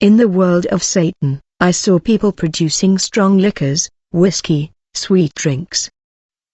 In the world of Satan, I saw people producing strong liquors, whiskey, sweet drinks.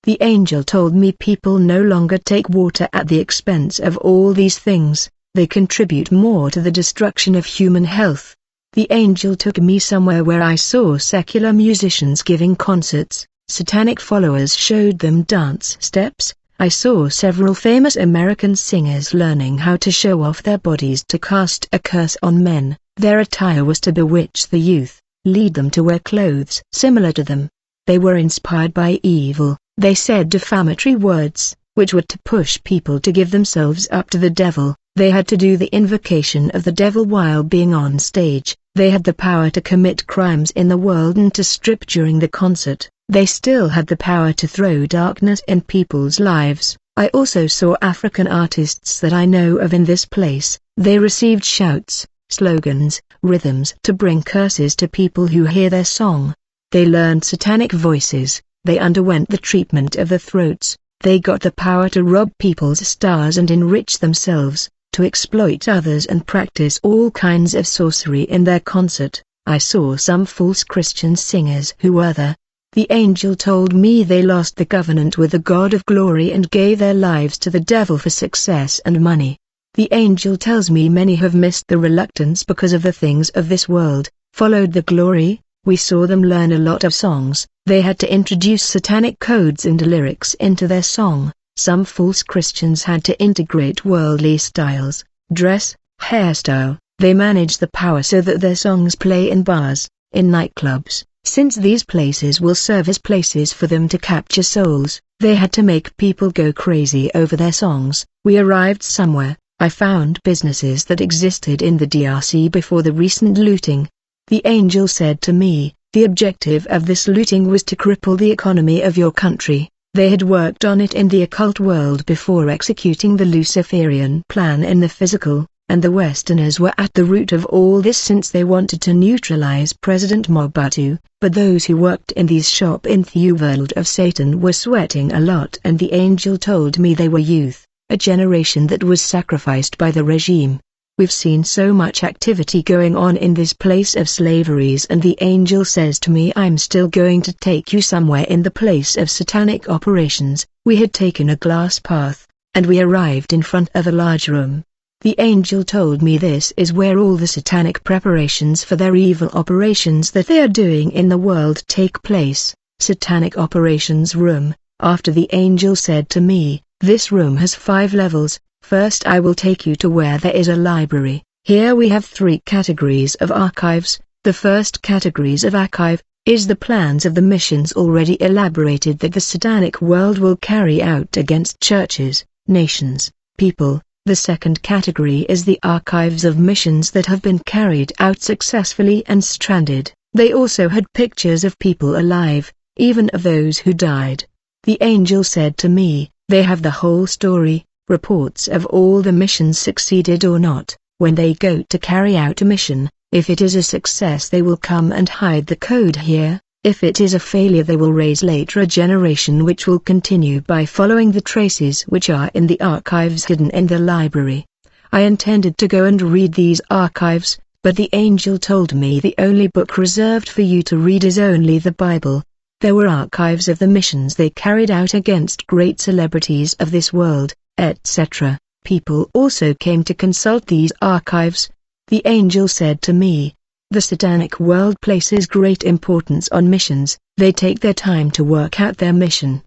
The angel told me people no longer take water at the expense of all these things, they contribute more to the destruction of human health. The angel took me somewhere where I saw secular musicians giving concerts, satanic followers showed them dance steps. I saw several famous American singers learning how to show off their bodies to cast a curse on men. Their attire was to bewitch the youth, lead them to wear clothes similar to them. They were inspired by evil. They said defamatory words, which were to push people to give themselves up to the devil. They had to do the invocation of the devil while being on stage. They had the power to commit crimes in the world and to strip during the concert. They still had the power to throw darkness in people's lives. I also saw African artists that I know of in this place. They received shouts, slogans, rhythms to bring curses to people who hear their song. They learned satanic voices. They underwent the treatment of the throats. They got the power to rob people's stars and enrich themselves, to exploit others and practice all kinds of sorcery in their concert. I saw some false Christian singers who were there. The angel told me they lost the covenant with the God of glory and gave their lives to the devil for success and money. The angel tells me many have missed the reluctance because of the things of this world, followed the glory. We saw them learn a lot of songs. They had to introduce satanic codes and lyrics into their song. Some false Christians had to integrate worldly styles, dress, hairstyle. They managed the power so that their songs play in bars, in nightclubs. Since these places will serve as places for them to capture souls, they had to make people go crazy over their songs. We arrived somewhere. I found businesses that existed in the DRC before the recent looting. The angel said to me, the objective of this looting was to cripple the economy of your country. They had worked on it in the occult world before executing the Luciferian plan in the physical, and the Westerners were at the root of all this since they wanted to neutralize President Mobutu. But those who worked in these shops in the world of Satan were sweating a lot, and the angel told me they were youth, a generation that was sacrificed by the regime. We've seen so much activity going on in this place of slaveries, and the angel says to me, I'm still going to take you somewhere in the place of satanic operations. We had taken a glass path, and we arrived in front of a large room. The angel told me this is where all the satanic preparations for their evil operations that they are doing in the world take place. Satanic operations room. After the angel said to me, this room has 5 levels. First I will take you to where there is a library. Here we have 3 categories of archives. The first categories of archive is the plans of the missions already elaborated that the satanic world will carry out against churches, nations, people. The second category is the archives of missions that have been carried out successfully and stranded. They also had pictures of people alive, even of those who died. The angel said to me, they have the whole story. Reports of all the missions succeeded or not. When they go to carry out a mission, if it is a success they will come and hide the code here. If it is a failure they will raise later a generation which will continue by following the traces which are in the archives hidden in the library. I intended to go and read these archives, but the angel told me the only book reserved for you to read is only the Bible. There were archives of the missions they carried out against great celebrities of this world, etc. People also came to consult these archives. The angel said to me, the satanic world places great importance on missions. They take their time to work out their mission.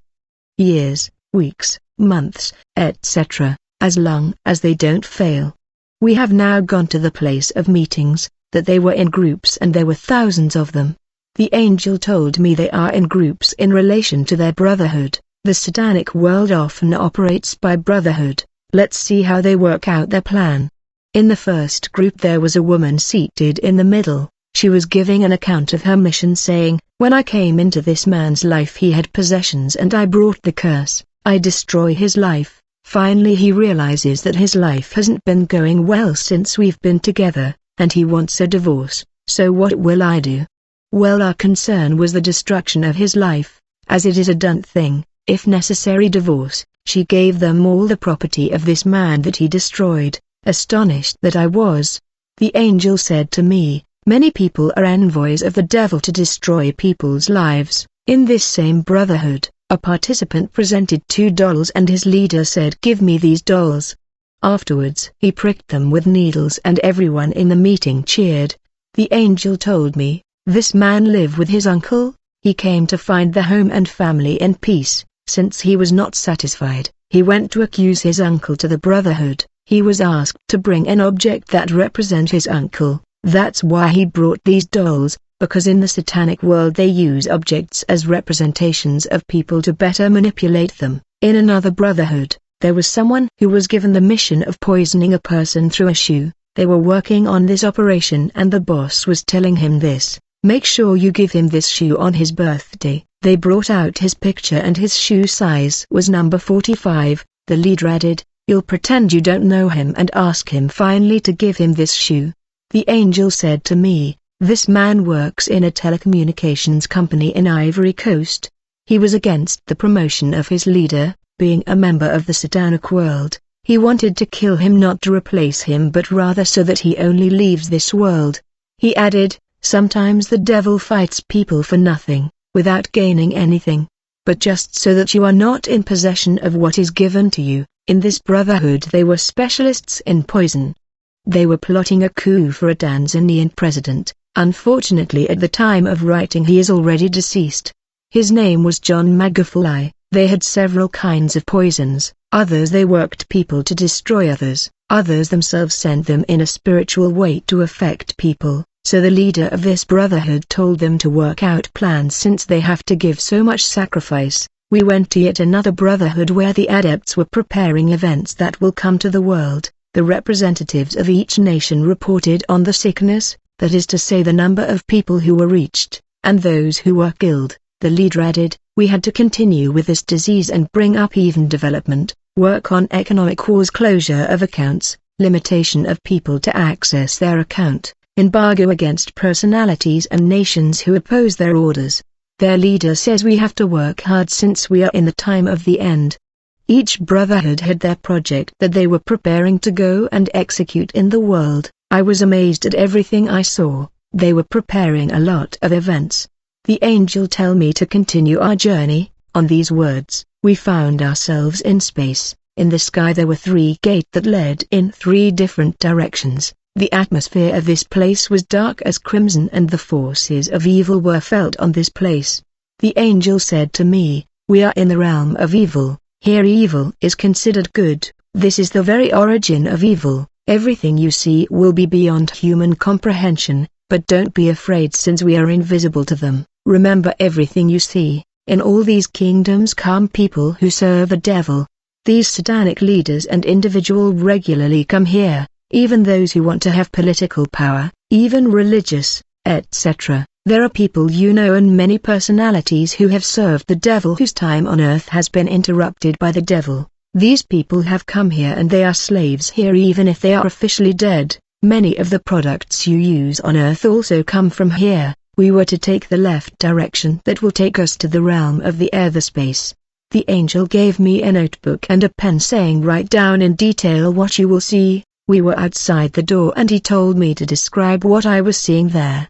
Years, weeks, months, etc., as long as they don't fail. We have now gone to the place of meetings, that they were in groups and there were thousands of them. The angel told me they are in groups in relation to their brotherhood. The satanic world often operates by brotherhood. Let's see how they work out their plan. In the first group there was a woman seated in the middle. She was giving an account of her mission saying, when I came into this man's life he had possessions and I brought the curse. I destroy his life. Finally he realizes that his life hasn't been going well since we've been together, and he wants a divorce. So what will I do? Well, our concern was the destruction of his life, as it is a done thing. If necessary divorce. She gave them all the property of this man that he destroyed. Astonished that I was, the angel said to me, Many people are envoys of the devil to destroy people's lives. In this same brotherhood, a participant presented 2 dolls and his leader said, "Give me these dolls." Afterwards he pricked them with needles and everyone in the meeting cheered. The angel told me, "This man lived with his uncle. He came to find the home and family in peace. Since he was not satisfied, he went to accuse his uncle to the brotherhood. He was asked to bring an object that represent his uncle. That's why he brought these dolls, because in the satanic world they use objects as representations of people to better manipulate them." In another brotherhood, there was someone who was given the mission of poisoning a person through a shoe. They were working on this operation and the boss was telling him this: "Make sure you give him this shoe on his birthday." They brought out his picture and his shoe size was number 45. The leader added, "You'll pretend you don't know him and ask him finally to give him this shoe." The angel said to me, "This man works in a telecommunications company in Ivory Coast." He was against the promotion of his leader, being a member of the satanic world. He wanted to kill him, not to replace him, but rather so that he only leaves this world. He added, "Sometimes the devil fights people for nothing, without gaining anything, but just so that you are not in possession of what is given to you." In this brotherhood they were specialists in poison. They were plotting a coup for a Tanzanian president. Unfortunately at the time of writing he is already deceased. His name was John Magufuli. They had several kinds of poisons. Others they worked people to destroy others. Others themselves sent them in a spiritual way to affect people. So the leader of this brotherhood told them to work out plans since they have to give so much sacrifice. We went to yet another brotherhood where the adepts were preparing events that will come to the world. The representatives of each nation reported on the sickness, that is to say the number of people who were reached, and those who were killed. The leader added, "We had to continue with this disease and bring up even development, work on economic cause, closure of accounts, limitation of people to access their account, embargo against personalities and nations who oppose their orders." Their leader says we have to work hard since we are in the time of the end. Each brotherhood had their project that they were preparing to go and execute in the world. I was amazed at everything I saw. They were preparing a lot of events. The angel told me to continue our journey. On these words, we found ourselves in space. In the sky there were 3 gates that led in 3 different directions. The atmosphere of this place was dark as crimson and the forces of evil were felt on this place. The angel said to me, "We are in the realm of evil. Here evil is considered good. This is the very origin of evil. Everything you see will be beyond human comprehension, but don't be afraid since we are invisible to them. Remember everything you see. In all these kingdoms come people who serve the devil. These satanic leaders and individuals regularly come here, even those who want to have political power, even religious, etc. There are people you know and many personalities who have served the devil whose time on earth has been interrupted by the devil. These people have come here and they are slaves here even if they are officially dead. Many of the products you use on earth also come from here. We were to take the left direction that will take us to the realm of the air, the space." The angel gave me a notebook and a pen saying, "Write down in detail what you will see." We were outside the door and he told me to describe what I was seeing there.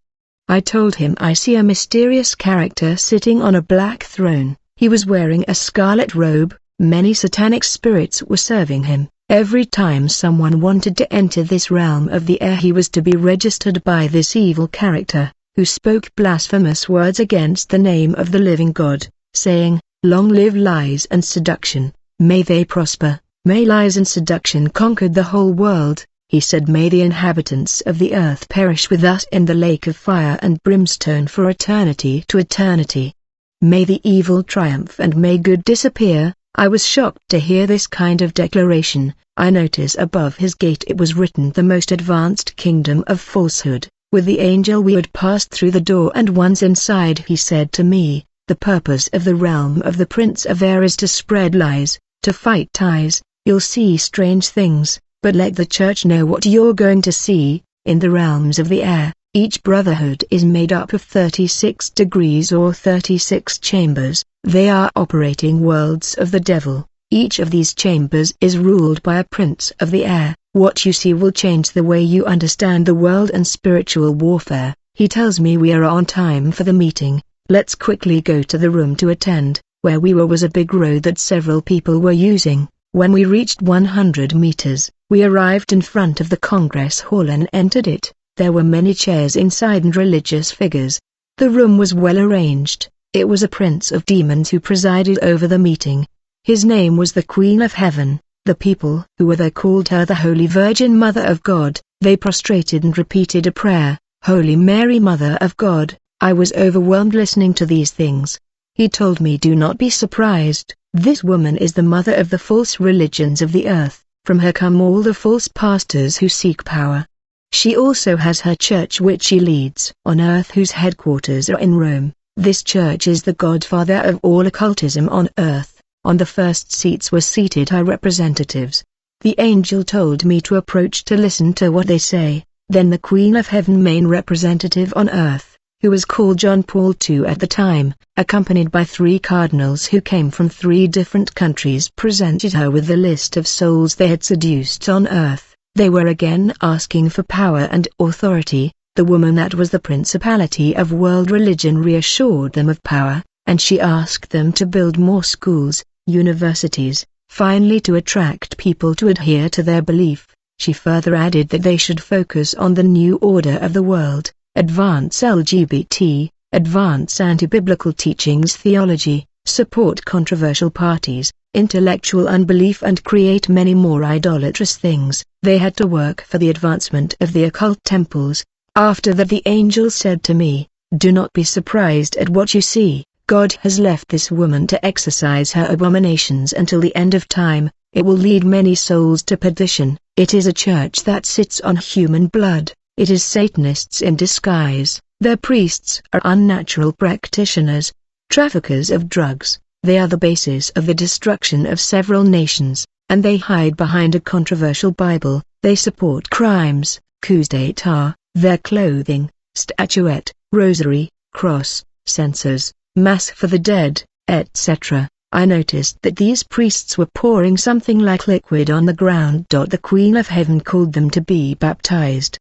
I told him I see a mysterious character sitting on a black throne. He was wearing a scarlet robe. Many satanic spirits were serving him. Every time someone wanted to enter this realm of the air he was to be registered by this evil character, who spoke blasphemous words against the name of the living God, saying, "Long live lies and seduction, may they prosper." May lies and seduction conquered the whole world. He said, "May the inhabitants of the earth perish with us in the lake of fire and brimstone for eternity to eternity. May the evil triumph and may good disappear." I was shocked to hear this kind of declaration. I noticed above his gate it was written, "The most advanced kingdom of falsehood." With the angel we had passed through the door and once inside he said to me, "The purpose of the realm of the Prince of Air is to spread lies, to fight ties. You'll see strange things, but let the church know what you're going to see." In the realms of the air, each brotherhood is made up of 36 degrees or 36 chambers. They are operating worlds of the devil. Each of these chambers is ruled by a prince of the air. What you see will change the way you understand the world and spiritual warfare. He tells me we are on time for the meeting. Let's quickly go to the room to attend. Where we were was a big road that several people were using. When we reached 100 meters, we arrived in front of the Congress Hall and entered it. There were many chairs inside and religious figures. The room was well arranged. It was a prince of demons who presided over the meeting. His name was the Queen of Heaven. The people who were there called her the Holy Virgin Mother of God. They prostrated and repeated a prayer, Holy Mary Mother of God. I was overwhelmed listening to these things. He told me, do not be surprised, this woman is the mother of the false religions of the earth. From her come all the false pastors who seek power. She also has her church which she leads on earth, whose headquarters are in Rome. This church is the godfather of all occultism on earth. On the first seats were seated her representatives. The angel told me to approach to listen to what they say. Then the Queen of Heaven, main representative on earth, who was called John Paul II at the time, accompanied by 3 cardinals who came from 3 different countries, presented her with the list of souls they had seduced on earth. They were again asking for power and authority. The woman that was the principality of world religion reassured them of power, and she asked them to build more schools, universities, finally to attract people to adhere to their belief. She further added that they should focus on the new order of the world, advance LGBT, advance anti-biblical teachings theology, support controversial parties, intellectual unbelief, and create many more idolatrous things. They had to work for the advancement of the occult temples. After that the angel said to me, do not be surprised at what you see. God has left this woman to exercise her abominations until the end of time. It will lead many souls to perdition. It is a church that sits on human blood. It is Satanists in disguise. Their priests are unnatural practitioners, traffickers of drugs. They are the basis of the destruction of several nations, and they hide behind a controversial Bible. They support crimes, coups d'état, their clothing, statuette, rosary, cross, censers, mass for the dead, etc. I noticed that these priests were pouring something like liquid on the ground. The Queen of Heaven called them to be baptized.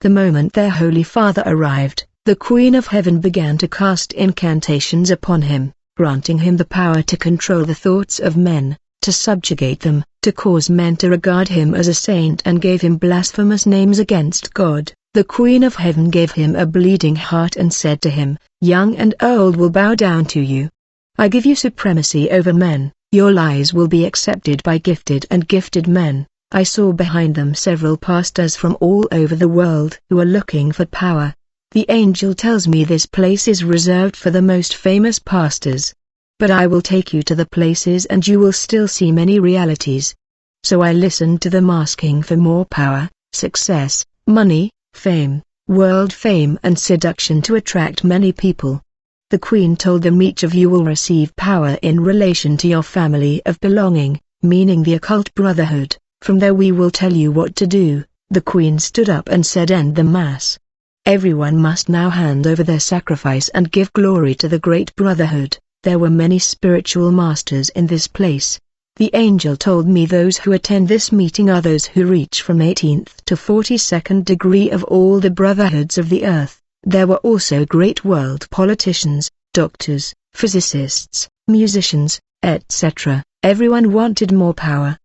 The moment their Holy Father arrived, the Queen of Heaven began to cast incantations upon him, granting him the power to control the thoughts of men, to subjugate them, to cause men to regard him as a saint, and gave him blasphemous names against God. The Queen of Heaven gave him a bleeding heart and said to him, young and old will bow down to you. I give you supremacy over men. Your lies will be accepted by gifted and gifted men. I saw behind them several pastors from all over the world who are looking for power. The angel tells me this place is reserved for the most famous pastors. But I will take you to the places and you will still see many realities. So I listened to them asking for more power, success, money, fame, world fame and seduction to attract many people. The Queen told them each of you will receive power in relation to your family of belonging, meaning the occult brotherhood. From there we will tell you what to do. The Queen stood up and said, end the mass. Everyone must now hand over their sacrifice and give glory to the great brotherhood. There were many spiritual masters in this place. The angel told me those who attend this meeting are those who reach from 18th to 42nd degree of all the brotherhoods of the earth. There were also great world politicians, doctors, physicists, musicians, etc. Everyone wanted more power.